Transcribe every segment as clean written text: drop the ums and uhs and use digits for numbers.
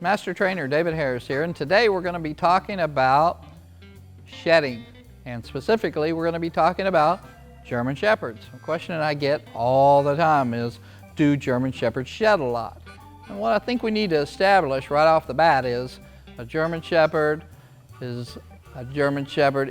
Master Trainer David Harris here, and today we're going to be talking about shedding, and specifically we're going to be talking about German Shepherds. A question that I get all the time is, do German Shepherds shed a lot? And what I think we need to establish right off the bat is a German Shepherd is a German Shepherd.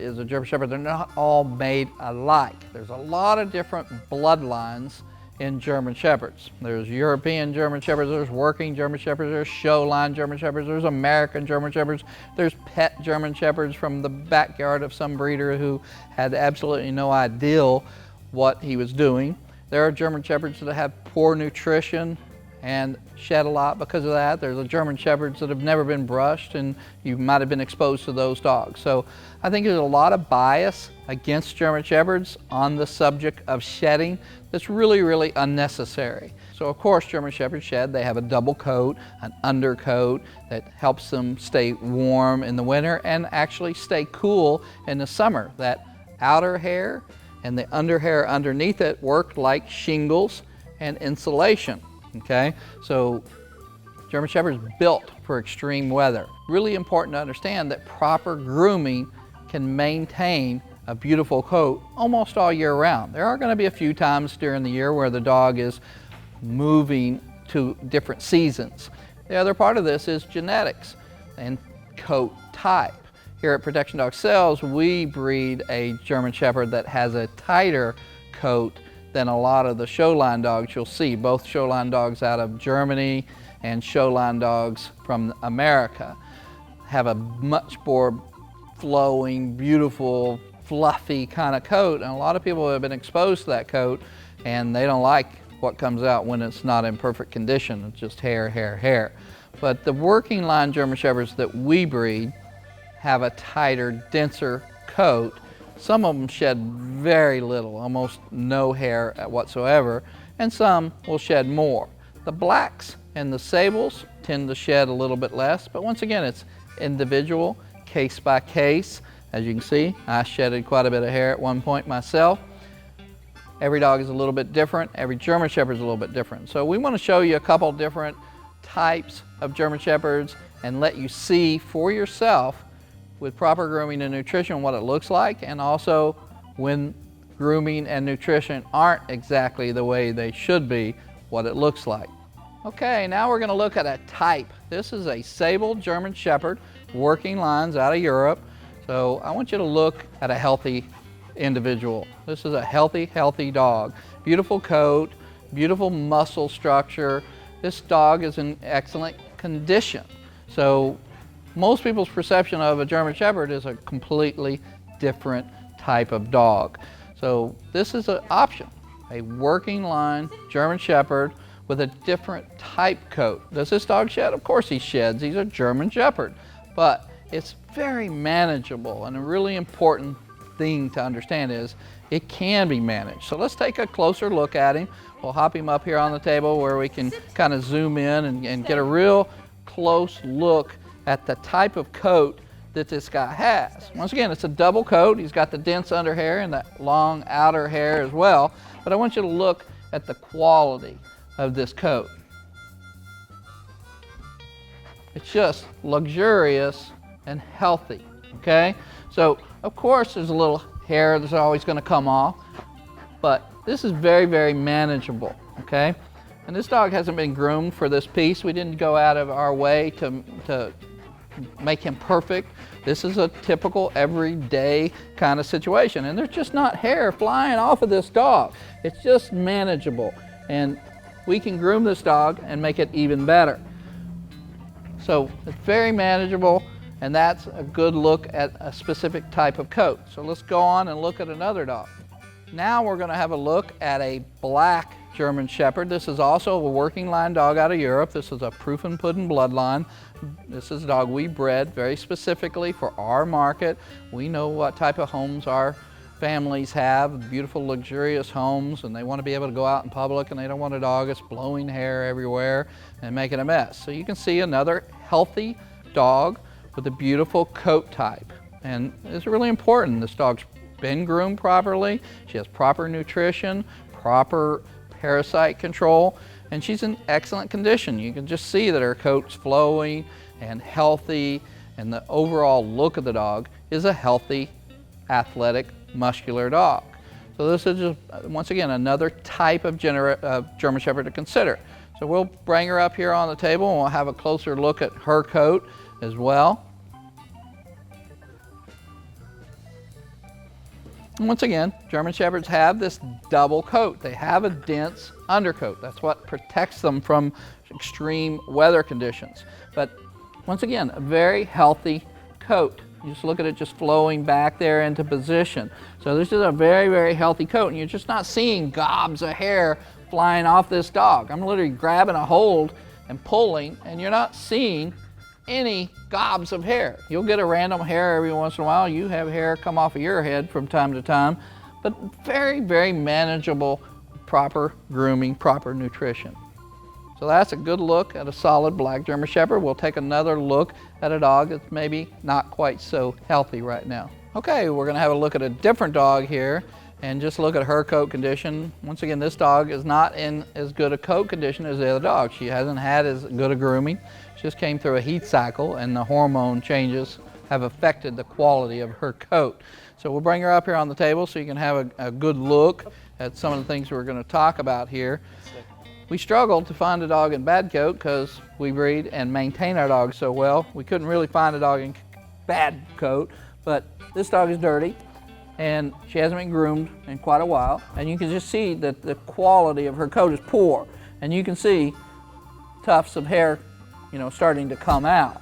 They're not all made alike. There's a lot of different bloodlines in German Shepherds. There's European German Shepherds, there's working German Shepherds, there's show line German Shepherds, there's American German Shepherds, there's pet German Shepherds from the backyard of some breeder who had absolutely no idea what he was doing. There are German Shepherds that have poor nutrition and shed a lot because of that. There's the German Shepherds that have never been brushed, and you might have been exposed to those dogs. So I think there's a lot of bias against German Shepherds on the subject of shedding that's really unnecessary. So of course German Shepherds shed. They have a double coat, an undercoat that helps them stay warm in the winter and actually stay cool in the summer. That outer hair and the under hair underneath it work like shingles and insulation. Okay, so German Shepherds built for extreme weather. Really important to understand that proper grooming can maintain a beautiful coat almost all year round. There are going to be a few times during the year where the dog is moving to different seasons. The other part of this is genetics and coat type. Here at Protection Dog Sales, we breed a German Shepherd that has a tighter coat than a lot of the show line dogs you'll see. Both show line dogs out of Germany and show line dogs from America have a much more flowing, beautiful, fluffy kind of coat, and a lot of people have been exposed to that coat and they don't like what comes out when it's not in perfect condition. It's just hair. But the working line German Shepherds that we breed have a tighter, denser coat. Some of them shed very little, almost no hair whatsoever, and some will shed more. The blacks and the sables tend to shed a little bit less, but once again, it's individual, case by case. As you can see, I shedded quite a bit of hair at one point myself. Every dog is a little bit different. Every German Shepherd is a little bit different. So we want to show you a couple different types of German Shepherds and let you see for yourself with proper grooming and nutrition what it looks like, and also when grooming and nutrition aren't exactly the way they should be, what it looks like. Okay, now we're going to look at a type. This is a sable German Shepherd, working lines out of Europe. So I want you to look at a healthy individual. This is a healthy dog. Beautiful coat, beautiful muscle structure. This dog is in excellent condition. So most people's perception of a German Shepherd is a completely different type of dog. So this is an option, a working line German Shepherd with a different type coat. Does this dog shed? Of course he sheds. He's a German Shepherd. But it's very manageable, and a really important thing to understand is it can be managed. So let's take a closer look at him. We'll hop him up here on the table where we can kind of zoom in and get a real close look at the type of coat that this guy has. Once again, it's a double coat. He's got the dense under hair and that long outer hair as well. But I want you to look at the quality of this coat. It's just luxurious and healthy, okay? So, of course, there's a little hair that's always going to come off, but this is very manageable, okay? And this dog hasn't been groomed for this piece. We didn't go out of our way to make him perfect. This is a typical everyday kind of situation, and there's just not hair flying off of this dog. It's just manageable, and we can groom this dog and make it even better. So it's very manageable, and that's a good look at a specific type of coat. So let's go on and look at another dog. Now we're going to have a look at a black German Shepherd. This is also a working line dog out of Europe. This is a Proof and Pudding bloodline. This is a dog we bred very specifically for our market. We know what type of homes our families have, beautiful luxurious homes, and they want to be able to go out in public, and they don't want a dog that's blowing hair everywhere and making a mess. So you can see another healthy dog with a beautiful coat type, and it's really important. This dog's been groomed properly, she has proper nutrition, proper parasite control, and she's in excellent condition. You can just see that her coat's flowing and healthy, and the overall look of the dog is a healthy, athletic, muscular dog. So this is just, once again, another type of German Shepherd to consider. So we'll bring her up here on the table and we'll have a closer look at her coat as well. And once again, German Shepherds have this double coat. They have a dense undercoat. That's what protects them from extreme weather conditions. But once again, a very healthy coat. You just look at it just flowing back there into position. So this is a very, very healthy coat, and you're just not seeing gobs of hair flying off this dog. I'm literally grabbing a hold and pulling, and you're not seeing any gobs of hair. You'll get a random hair every once in a while. You have hair come off of your head from time to time, but very, very manageable, proper grooming, proper nutrition. So that's a good look at a solid black German Shepherd. We'll take another look at a dog that's maybe not quite so healthy right now. Okay, we're gonna have a look at a different dog here and just look at her coat condition. Once again, this dog is not in as good a coat condition as the other dog. She hasn't had as good a grooming. She just came through a heat cycle, and the hormone changes have affected the quality of her coat. So we'll bring her up here on the table so you can have a good look at some of the things we're gonna talk about here. We struggled to find a dog in bad coat because we breed and maintain our dogs so well. We couldn't really find a dog in bad coat, but this dog is dirty and she hasn't been groomed in quite a while. And you can just see that the quality of her coat is poor. And you can see tufts of hair, starting to come out.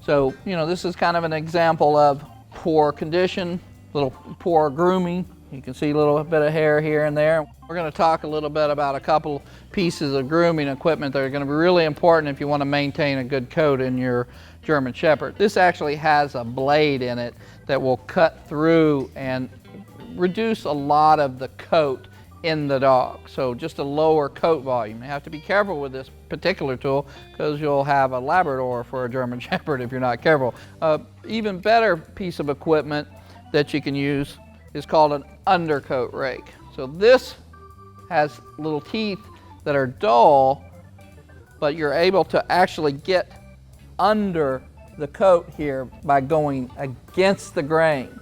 So, this is kind of an example of poor condition, little poor grooming. You can see a little bit of hair here and there. We're going to talk a little bit about a couple pieces of grooming equipment that are going to be really important if you want to maintain a good coat in your German Shepherd. This actually has a blade in it that will cut through and reduce a lot of the coat in the dog. So just a lower coat volume. You have to be careful with this particular tool because you'll have a Labrador for a German Shepherd if you're not careful. Even better piece of equipment that you can use is called an Undercoat Rake. So this has little teeth that are dull, but you're able to actually get under the coat here by going against the grain.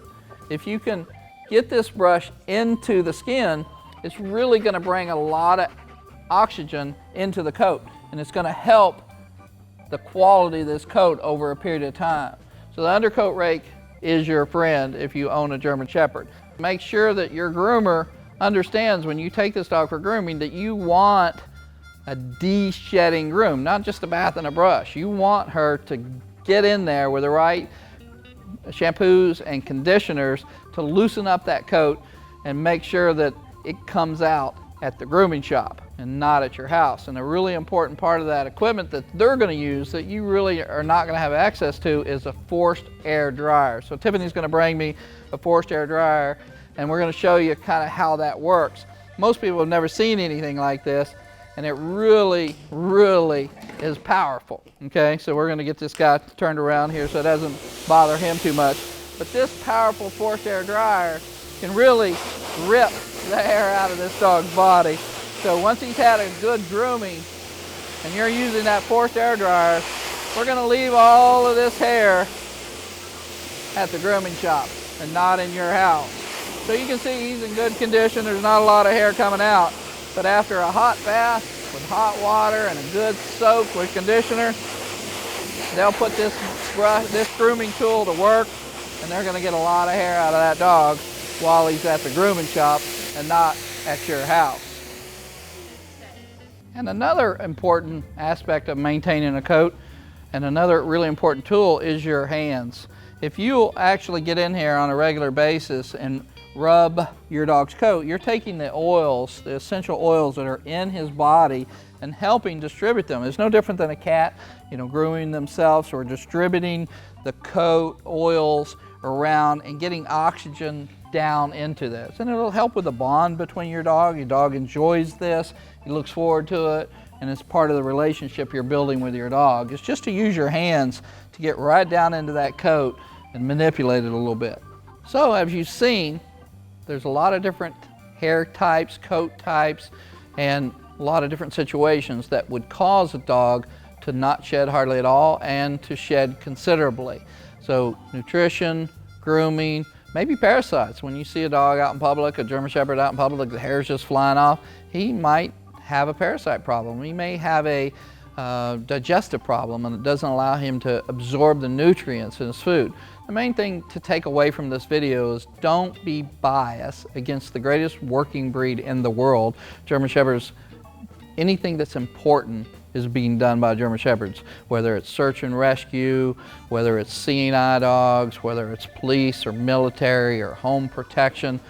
If you can get this brush into the skin, it's really going to bring a lot of oxygen into the coat, and it's going to help the quality of this coat over a period of time. So the Undercoat Rake is your friend if you own a German Shepherd. Make sure that your groomer understands when you take this dog for grooming that you want a de-shedding groom, not just a bath and a brush. You want her to get in there with the right shampoos and conditioners to loosen up that coat and make sure that it comes out at the grooming shop and not at your house. And a really important part of that equipment that they're going to use that you really are not going to have access to is a forced air dryer. So Tiffany's going to bring me a forced air dryer, and we're going to show you kind of how that works. Most people have never seen anything like this, and it really, really is powerful. Okay, so we're going to get this guy turned around here so it doesn't bother him too much. But this powerful forced air dryer can really rip the hair out of this dog's body. So once he's had a good grooming and you're using that forced air dryer, we're going to leave all of this hair at the grooming shop and not in your house. So you can see he's in good condition. There's not a lot of hair coming out, but after a hot bath with hot water and a good soak with conditioner, they'll put this grooming tool to work, and they're going to get a lot of hair out of that dog while he's at the grooming shop and not at your house. And another important aspect of maintaining a coat, and another really important tool, is your hands. If you'll actually get in here on a regular basis and rub your dog's coat, you're taking the oils, the essential oils that are in his body and helping distribute them. It's no different than a cat, grooming themselves or distributing the coat oils around and getting oxygen down into this. And it'll help with the bond between your dog. Your dog enjoys this, he looks forward to it, and it's part of the relationship you're building with your dog. It's just to use your hands to get right down into that coat and manipulate it a little bit. So as you've seen, there's a lot of different hair types, coat types, and a lot of different situations that would cause a dog to not shed hardly at all and to shed considerably. So nutrition, grooming, maybe parasites. When you see a dog out in public, a German Shepherd out in public, the hair's just flying off, he might have a parasite problem. He may have a digestive problem, and it doesn't allow him to absorb the nutrients in his food. The main thing to take away from this video is don't be biased against the greatest working breed in the world, German Shepherds. Anything that's important is being done by German Shepherds, whether it's search and rescue, whether it's seeing eye dogs, whether it's police or military or home protection.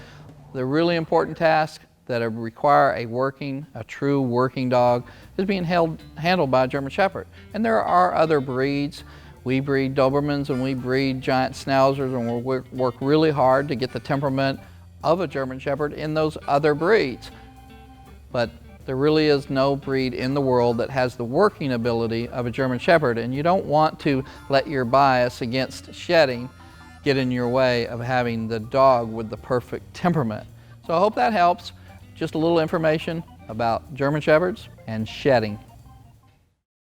The really important tasks that require a true working dog is being handled by a German Shepherd. And there are other breeds. We breed Dobermans and we breed giant Schnauzers, and we work really hard to get the temperament of a German Shepherd in those other breeds. But there really is no breed in the world that has the working ability of a German Shepherd, and you don't want to let your bias against shedding get in your way of having the dog with the perfect temperament. So I hope that helps. Just a little information about German Shepherds and shedding.